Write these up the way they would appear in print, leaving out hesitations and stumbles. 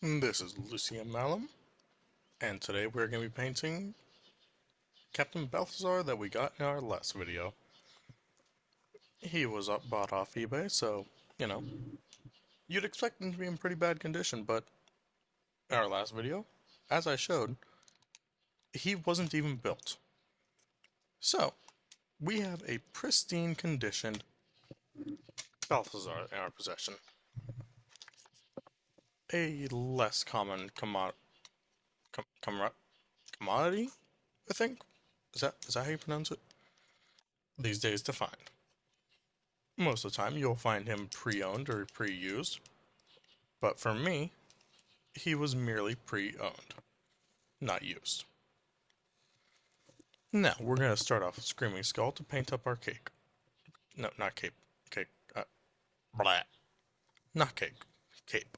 This is Lucian Malum, and today we're going to be painting Captain Balthasar that we got in our last video. He was bought off eBay, so, you know, you'd expect him to be in pretty bad condition, but in our last video, as I showed, he wasn't even built. So, we have a pristine conditioned Balthasar in our possession. A less common commodity, I think? Is that how you pronounce it? These days to find. Most of the time, you'll find him pre-owned or pre-used, but for me, he was merely pre-owned, not used. Now, we're going to start off with Screaming Skull to paint up our cake. No, not cape. Cake. Blah. Not cake. Cape.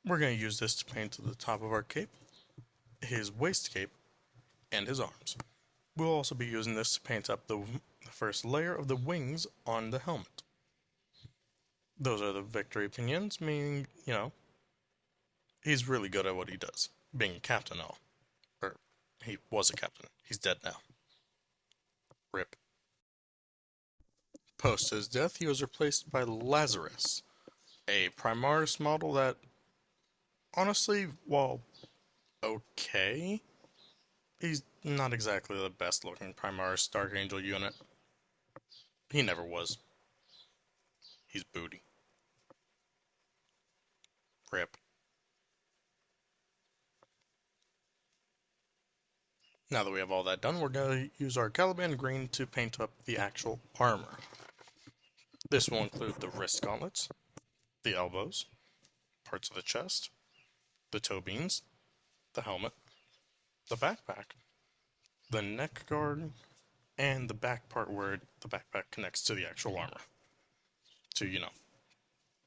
We're going to use this to paint to the top of our cape, his waist cape, and his arms. We'll also be using this to paint up the first layer of the wings on the helmet. Those are the victory pinions, meaning, he's really good at what he does, being a captain now. Or, he was a captain. He's dead now. Rip. Post his death, he was replaced by Lazarus, a Primaris model that, honestly, while okay, he's not exactly the best looking Primaris Dark Angel unit. He never was. He's booty. Rip. Now that we have all that done, we're going to use our Caliban Green to paint up the actual armor. This will include the wrist gauntlets, the elbows, parts of the chest, the toe beans, the helmet, the backpack, the neck guard, and the back part where the backpack connects to the actual armor. To,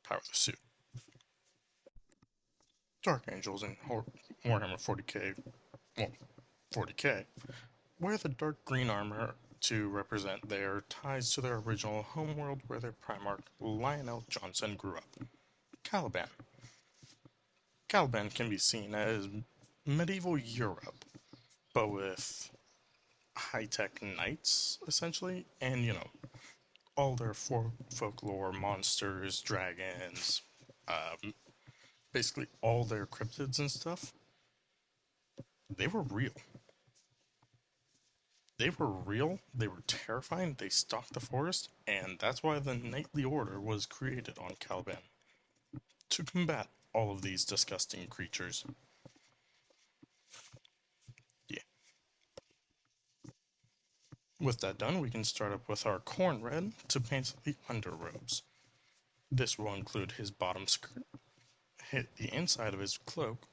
power the suit. Dark Angels in Warhammer 40k, well, 40k, wear the dark green armor to represent their ties to their original homeworld where their Primarch Lionel Johnson grew up, Caliban. Caliban can be seen as medieval Europe, but with high-tech knights, essentially, and, all their folklore, monsters, dragons, basically all their cryptids and stuff, they were real. They were real, they were terrifying, they stalked the forest, and that's why the Knightly Order was created on Caliban. To combat all of these disgusting creatures. Yeah. With that done, we can start up with our corn red to paint the underrobes. This will include his bottom skirt, hit the inside of his cloak,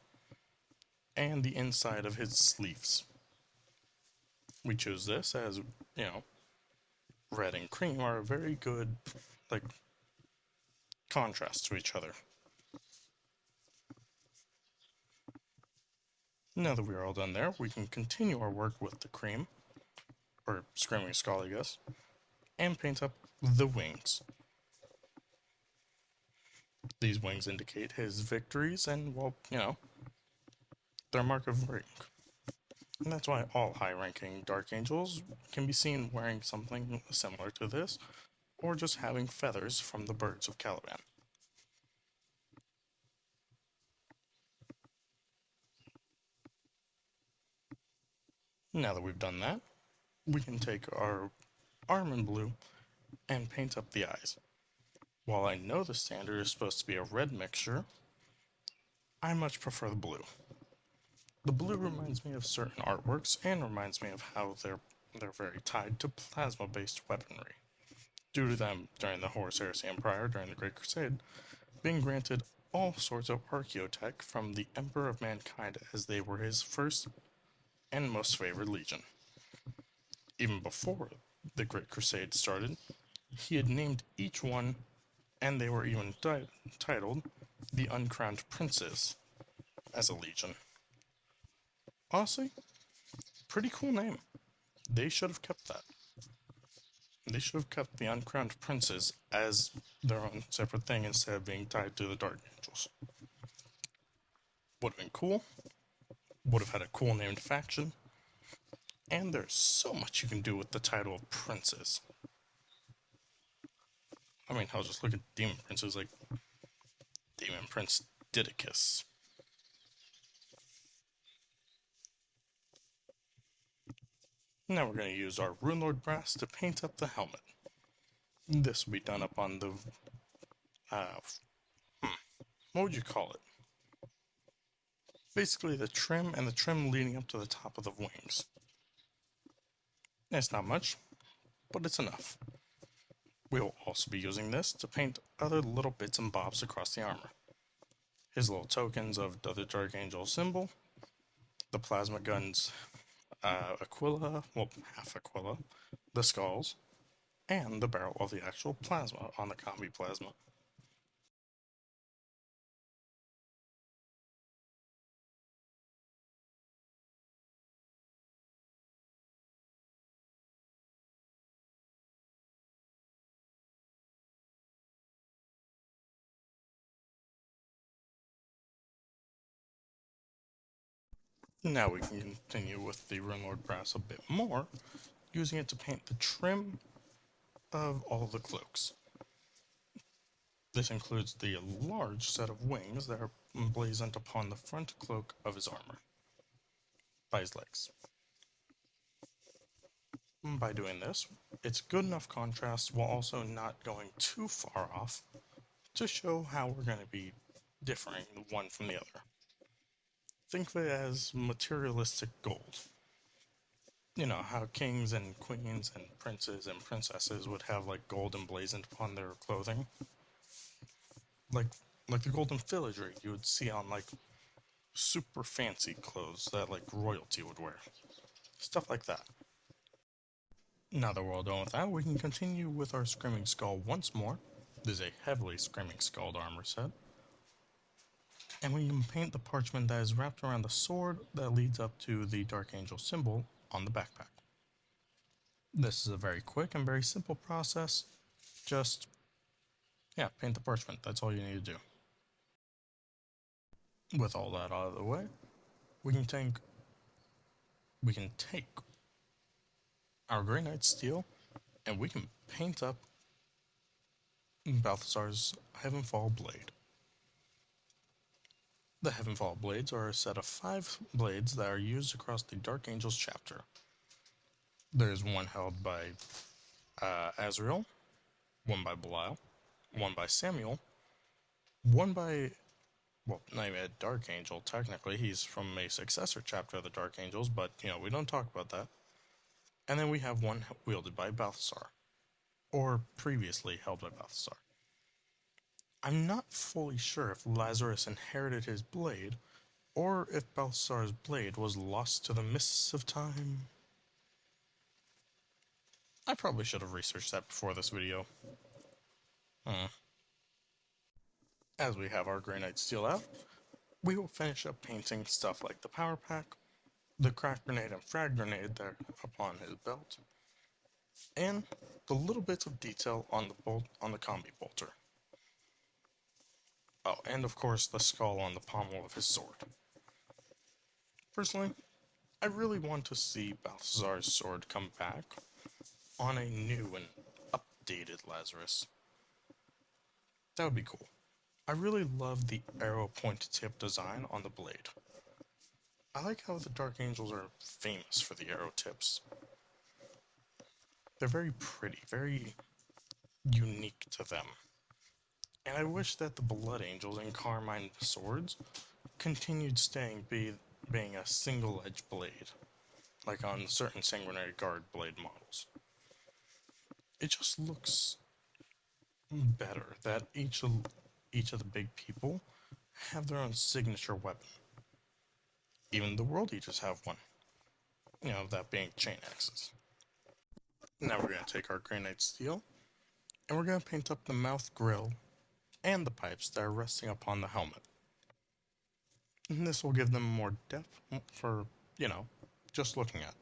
and the inside of his sleeves. We choose this as, red and cream are a very good, contrast to each other. Now that we are all done there, we can continue our work with the cream, or Screaming Skull, I guess, and paint up the wings. These wings indicate his victories and, well, their mark of rank. And that's why all high-ranking Dark Angels can be seen wearing something similar to this, or just having feathers from the birds of Caliban. Now that we've done that, we can take our Armand Blue and paint up the eyes. While I know the standard is supposed to be a red mixture, I much prefer the blue. The blue reminds me of certain artworks and reminds me of how they're very tied to plasma-based weaponry, due to them during the Horus Heresy Empire during the Great Crusade being granted all sorts of archaeotech from the Emperor of Mankind as they were his first and most favored legion. Even before the Great Crusade started, he had named each one, and they were even titled the Uncrowned Princes as a legion. Honestly, pretty cool name. They should have kept that. They should have kept the Uncrowned Princes as their own separate thing instead of being tied to the Dark Angels. Would have been cool, would have had a cool named faction, and there's so much you can do with the title of princes. I mean, hell, just look at Demon Princes like Demon Prince Didicus. Now we're going to use our Runelord brass to paint up the helmet. This will be done up on the, uh, what would you call it? Basically the trim and the trim leading up to the top of the wings. It's not much, but it's enough. We will also be using this to paint other little bits and bobs across the armor. His little tokens of the Dark Angel symbol, the plasma guns, Aquila, well, half Aquila, the skulls, and the barrel of the actual plasma on the combi plasma. Now we can continue with the Runelord brass a bit more, using it to paint the trim of all the cloaks. This includes the large set of wings that are emblazoned upon the front cloak of his armor, by his legs. By doing this, it's good enough contrast while also not going too far off to show how we're going to be differing one from the other. Think of it as materialistic gold. You know, how kings and queens and princes and princesses would have like gold emblazoned upon their clothing. Like the golden filigree you would see on like super fancy clothes that like royalty would wear. Stuff like that. Now that we're all done with that, we can continue with our Screaming Skull once more. This is a heavily Screaming Skull armor set. And we can paint the parchment that is wrapped around the sword that leads up to the Dark Angel symbol on the backpack. This is a very quick and very simple process. Just, yeah, paint the parchment. That's all you need to do. With all that out of the way, we can take our Grey Knight steel and we can paint up Balthasar's Heavenfall blade. The Heavenfall blades are a set of 5 blades that are used across the Dark Angels chapter. There is one held by Azrael, one by Belial, one by Samuel, one by, well, not even a Dark Angel, technically. He's from a successor chapter of the Dark Angels, but, you know, we don't talk about that. And then we have one wielded by Balthasar, or previously held by Balthasar. I'm not fully sure if Lazarus inherited his blade, or if Balthasar's blade was lost to the mists of time. I probably should have researched that before this video. As we have our Grey Knight steel out, we will finish up painting stuff like the power pack, the crack grenade and frag grenade that are upon his belt, and the little bits of detail on the bolt on the combi bolter. Oh, and of course the skull on the pommel of his sword. Personally, I really want to see Balthasar's sword come back on a new and updated Lazarus. That would be cool. I really love the arrow point tip design on the blade. I like how the Dark Angels are famous for the arrow tips. They're very pretty, very unique to them. And I wish that the Blood Angels and Carmine swords continued being a single-edged blade, like on certain Sanguinary Guard blade models. It just looks better that each of the big people have their own signature weapon. Even the World Eaters have one. You know, that being chain axes. Now we're going to take our Grey Knight steel, and we're going to paint up the mouth grill and the pipes that are resting upon the helmet. And this will give them more depth for, you know, just looking at.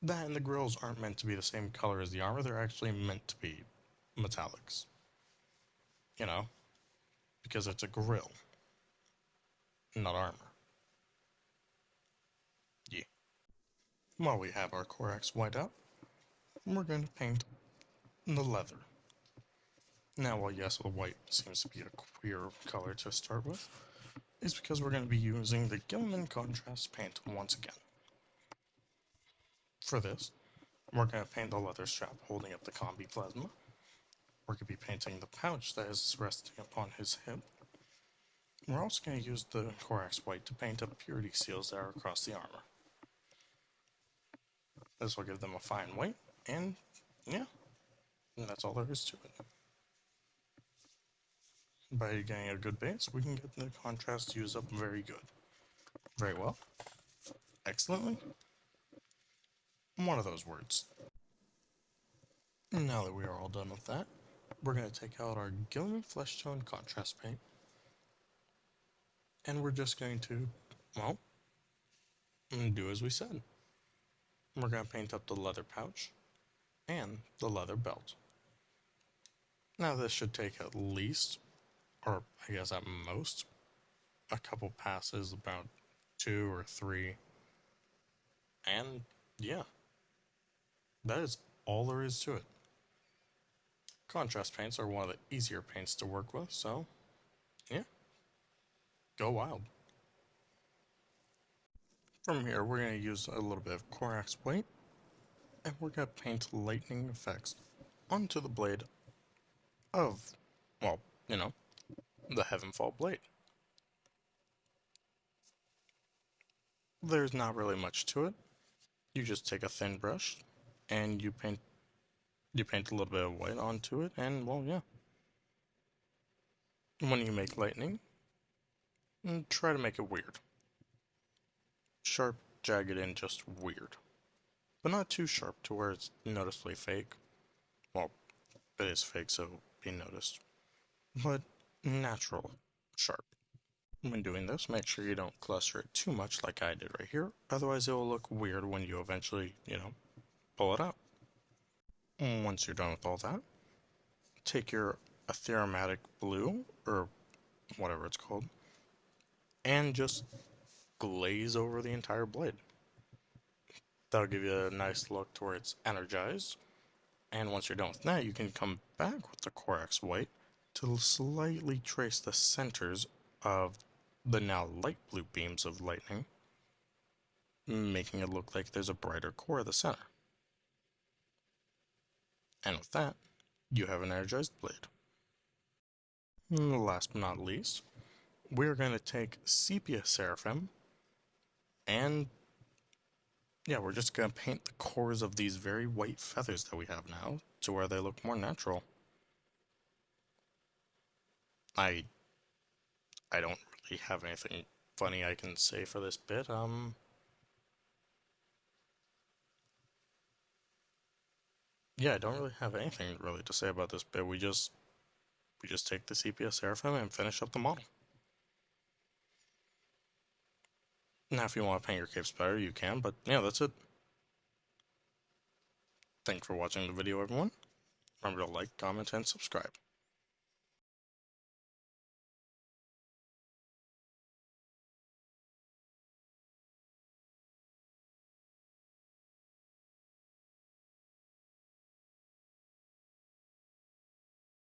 That and the grills aren't meant to be the same color as the armor, they're actually meant to be metallics. You know, because it's a grill. not armor. Yeah. While we have our Corax white out, we're going to paint the leather. Now, while yes, the white seems to be a queer color to start with, is because we're going to be using the Gilman contrast paint once again. For this, we're going to paint the leather strap holding up the combi plasma. We're going to be painting the pouch that is resting upon his hip. We're also going to use the Corax white to paint up purity seals that are across the armor. This will give them a fine white, and yeah, that's all there is to it. By getting a good base, we can get the contrast used up very good. Very well. Excellently. One of those words. Now that we are all done with that, we're going to take out our Gilman Flesh Tone contrast paint, and we're just going to, well, do as we said. We're going to paint up the leather pouch and the leather belt. Now this should take at least, or I guess at most, a couple passes, about 2 or 3. And yeah, that is all there is to it. Contrast paints are one of the easier paints to work with, so yeah, go wild. From here, we're going to use a little bit of Corax white, and we're going to paint lightning effects onto the blade of, well, you know, the Heavenfall blade. There's not really much to it. You just take a thin brush, and you paint a little bit of white onto it, and well, yeah. When you make lightning, try to make it weird. Sharp, jagged, and just weird. But not too sharp to where it's noticeably fake. Well, it is fake, so it'll be noticed. But natural, sharp. When doing this, make sure you don't cluster it too much like I did right here, otherwise it will look weird when you eventually, pull it out. Once you're done with all that, take your atherimatic blue, or whatever it's called, and just glaze over the entire blade. That'll give you a nice look to where it's energized. And once you're done with that, you can come back with the Corax white to slightly trace the centers of the now light blue beams of lightning, making it look like there's a brighter core at the center. And with that, you have an energized blade. Last but not least, we're going to take Sepia Seraphim, and yeah, we're just going to paint the cores of these very white feathers that we have now to where they look more natural. I don't really have anything funny I can say for this bit. Yeah, I don't really have anything really to say about this bit. We just take the CPS Seraphim and finish up the model. Now, if you want to paint your capes better, you can, but yeah, that's it. Thanks for watching the video, everyone. Remember to like, comment, and subscribe.